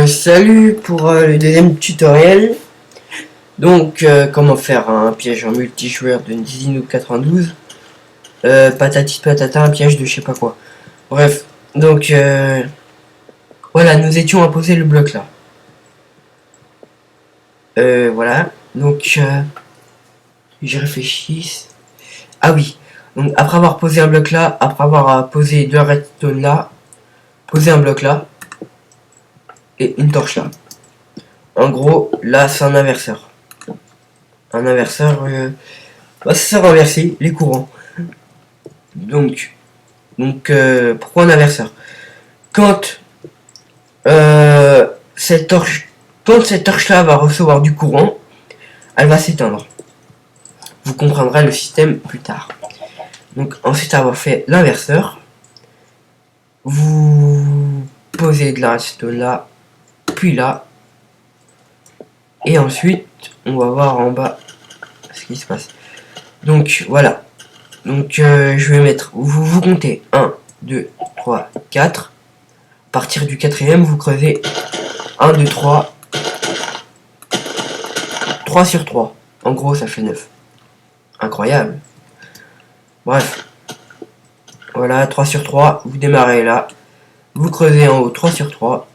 Salut pour le deuxième tutoriel. Donc, comment faire un piège en multijoueur de Dizinook 92. Patati patata, un piège de je sais pas quoi. Bref, donc voilà, nous étions à poser le bloc là. Voilà, donc je réfléchis. Ah oui, donc après avoir posé un bloc là, après avoir posé deux redstone là, poser un bloc là et une torche là. En gros, là c'est un inverseur. Un inverseur, ça sert à inverser les courants. Donc pourquoi un inverseur? Quand cette torche, là va recevoir du courant, elle va s'éteindre. Vous comprendrez le système plus tard. Donc ensuite avoir fait l'inverseur, vous posez de la redstone là, puis là, et ensuite on va voir en bas ce qui se passe. Donc voilà. Donc je vais mettre, vous comptez 1, 2, 3, 4. À partir du quatrième, vous creusez 1, 2, 3. 3 sur 3. En gros, ça fait 9. Incroyable. Bref. Voilà, 3 sur 3. Vous démarrez là. Vous creusez en haut 3 sur 3.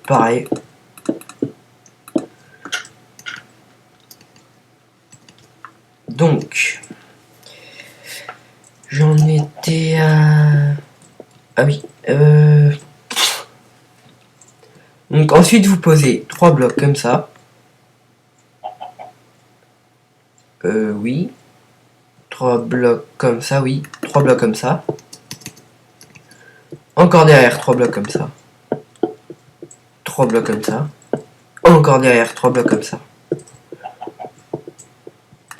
Pareil. Donc, j'en étais à... Ah oui. Donc ensuite, vous posez 3 blocs comme ça. Oui. 3 blocs comme ça, oui. 3 blocs comme ça. Encore derrière, 3 blocs comme ça. 3 blocs comme ça. Encore derrière, 3 blocs comme ça.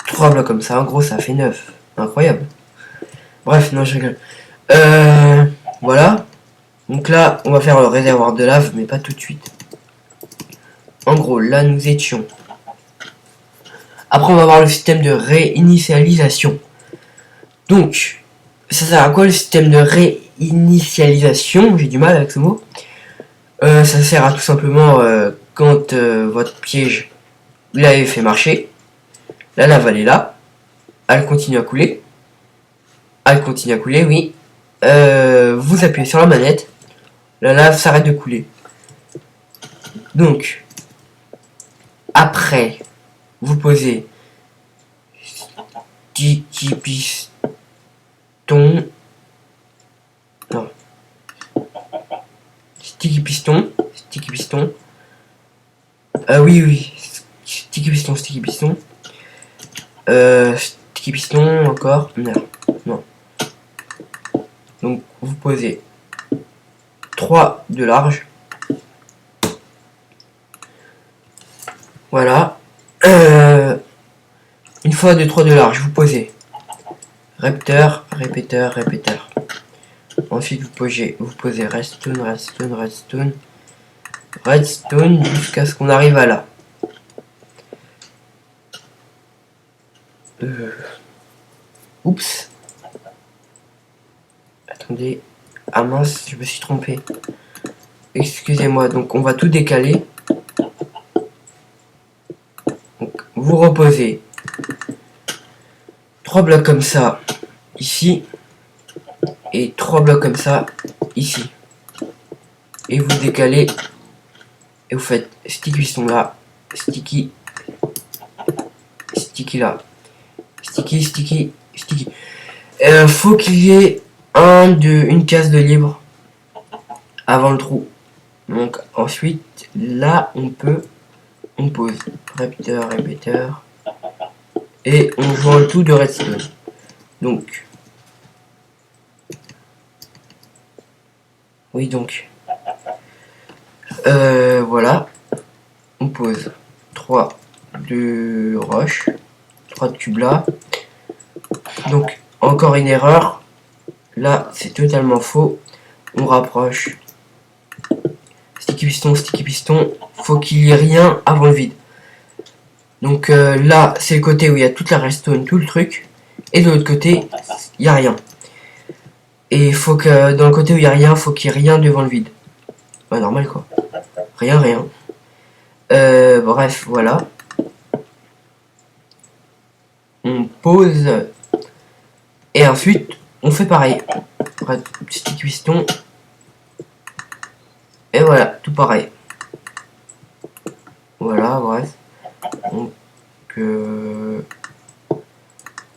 3 blocs comme ça. En gros, ça fait 9. Incroyable. Bref, non, je rigole. Voilà. Donc là, on va faire le réservoir de lave, mais pas tout de suite. En gros, là, nous étions. Après, on va voir le système de réinitialisation. Donc, ça sert à quoi le système de réinitialisation? J'ai du mal avec ce mot. Ça sert à tout simplement quand votre piège, vous l'avez fait marcher. La lave, elle est là. Elle continue à couler. Elle continue à couler, oui. Vous appuyez sur la manette. La lave s'arrête de couler. Donc, après, vous posez sticky piston. Non. Sticky piston. Sticky piston. Oui. Sticky piston, sticky piston. Sticky piston encore. Non. Donc, vous posez 3 de large. Voilà. Une fois de 3 de large, vous posez répéteur. Ensuite, vous posez redstone jusqu'à ce qu'on arrive à là. Oups. Attendez. Ah mince, je me suis trompé. Excusez-moi, donc on va tout décaler. Donc, vous reposez 3 blocs comme ça ici et 3 blocs comme ça ici, et vous décalez et vous faites sticky piston là, sticky là, sticky. Faut qu'il y ait une case de libre avant le trou. Donc ensuite là on pose répéteur et on joint le tout de redstone. Donc oui, donc voilà, on pose 3 de roche, 3 de cubes là. Donc encore une erreur là, c'est totalement faux. On rapproche sticky piston, faut qu'il y ait rien avant le vide. Donc là, c'est le côté où il y a toute la redstone, tout le truc, et de l'autre côté, il n'y a rien. Et il faut que dans le côté où il n'y a rien, faut qu'il y ait rien devant le vide. Bah normal quoi. rien. Bref, voilà. On pose. Et ensuite, on fait pareil. Petite piston. Et voilà, tout pareil. Voilà, bref. Donc,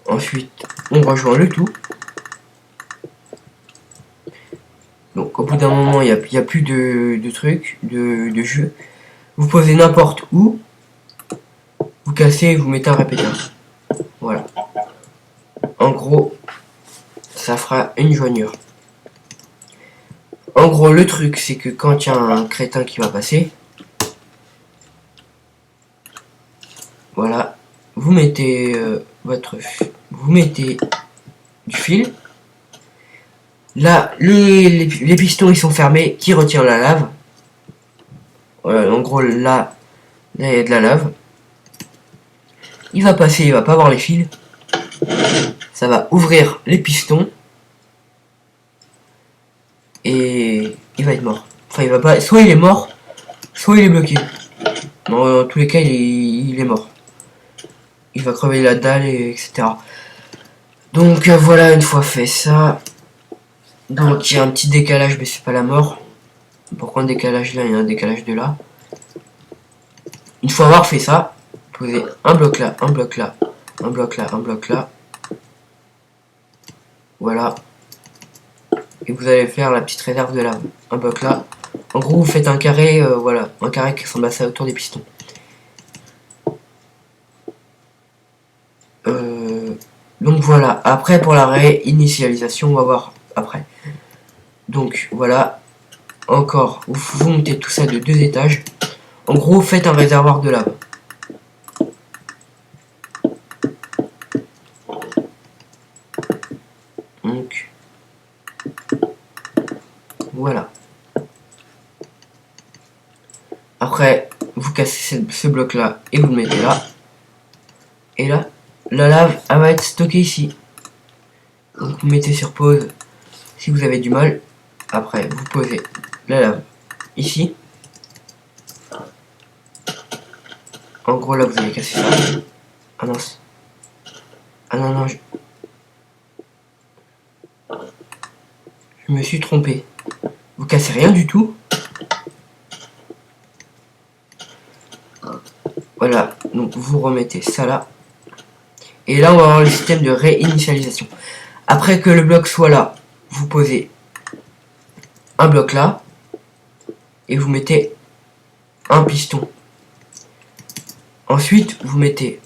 ensuite, on rejoint le tout. Donc, au bout d'un moment, il n'y a plus de trucs, de jeu. Vous posez n'importe où. Vous cassez et vous mettez un répéteur. Voilà. En gros, ça fera une joignure. En gros, le truc, c'est que quand il y a un crétin qui va passer, voilà, vous mettez vous mettez du fil. Là, les pistons ils sont fermés, qui retient la lave. Voilà, en gros, là, il y a de la lave. Il va passer, il va pas avoir les fils. Ça va ouvrir les pistons. Et il va être mort. Enfin, il va pas. Soit il est mort, soit il est bloqué. Dans tous les cas, il est mort. Il va crever la dalle, etc. Donc voilà, une fois fait ça. Donc il y a un petit décalage, mais c'est pas la mort. Pourquoi un décalage là, il y a un décalage de là. Une fois avoir fait ça, posez un bloc là, un bloc là, un bloc là, un bloc là. Voilà. Et vous allez faire la petite réserve de lave. Un bloc là. En gros, vous faites un carré, voilà, un carré qui ressemble à ça autour des pistons. Donc voilà. Après, pour la réinitialisation, on va voir après. Donc voilà. Encore, vous montez tout ça de 2 étages. En gros, faites un réservoir de lave. Donc voilà. Après, vous cassez ce bloc là et vous le mettez là. Et là, la lave, elle va être stockée ici. Donc vous mettez sur pause si vous avez du mal. Après, vous posez la lave ici. En gros, là, vous allez casser ça. Ah mince. Ah non, non, je me suis trompé. Vous cassez rien du tout. Voilà, donc vous remettez ça là. Et là, on va avoir le système de réinitialisation. Après que le bloc soit là, vous posez un bloc là. Et vous mettez un piston. Ensuite, vous mettez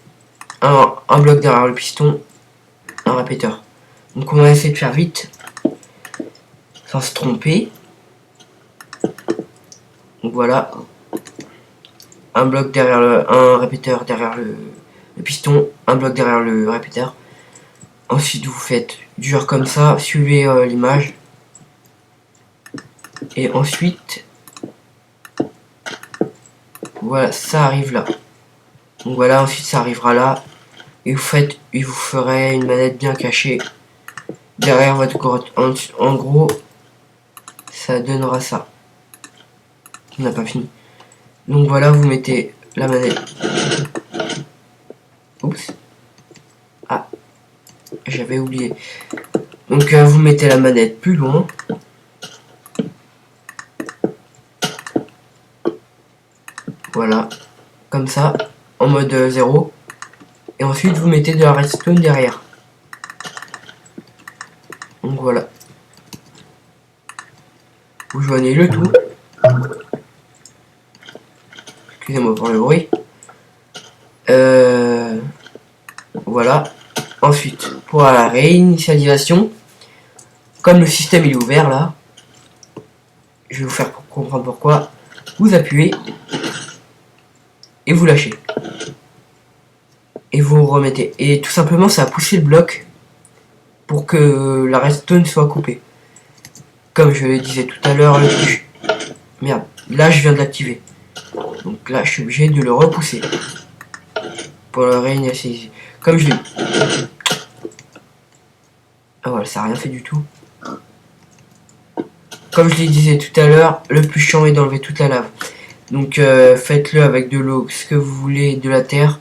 un bloc derrière le piston, un répéteur. Donc on va essayer de faire vite, sans se tromper. Donc voilà. Un bloc derrière un répéteur derrière le piston, un bloc derrière le répéteur. Ensuite, vous faites du genre comme ça, suivez l'image. Et ensuite, voilà, ça arrive là. Donc voilà, ensuite ça arrivera là. Et vous ferez une manette bien cachée derrière votre grotte. En gros, ça donnera ça. On n'a pas fini. Donc voilà, vous mettez la manette. Oups. Ah, j'avais oublié. Donc vous mettez la manette plus loin. Voilà, comme ça, en mode 0. Et ensuite vous mettez de la redstone derrière. Donc voilà. Vous joignez le tout. Excusez-moi pour le bruit. Voilà. Ensuite, pour la réinitialisation, comme le système il est ouvert là, je vais vous faire comprendre pourquoi. Vous appuyez et vous lâchez. Et vous remettez. Et tout simplement, ça a poussé le bloc pour que la redstone soit coupée. Comme je le disais tout à l'heure, merde, là je viens de l'activer. Donc là, je suis obligé de le repousser pour le réinitialiser. Comme je l'ai. Ah voilà, ça n'a rien fait du tout. Comme je le disais tout à l'heure, le plus chiant est d'enlever toute la lave. Donc faites-le avec de l'eau, ce que vous voulez, de la terre.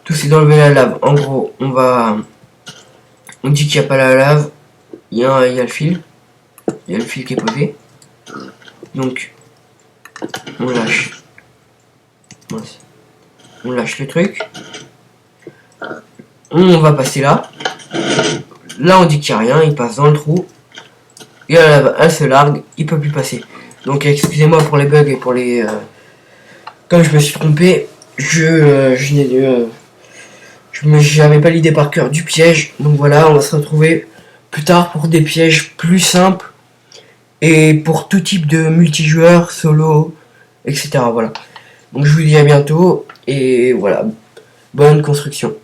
Tout c'est d'enlever la lave. En gros, on dit qu'il n'y a pas la lave. Il y a le fil. Il y a le fil qui est posé. Donc on lâche. Mince. On lâche le truc. On va passer là. Là on dit qu'il n'y a rien, il passe dans le trou. Et la lave, elle se largue, il peut plus passer. Donc excusez-moi pour les bugs et pour les... Comme je me suis trompé, j'avais pas l'idée par cœur du piège. Donc voilà, on va se retrouver plus tard pour des pièges plus simples. Et pour tout type de multijoueur, solo, etc. Voilà. Donc je vous dis à bientôt. Et voilà, bonne construction.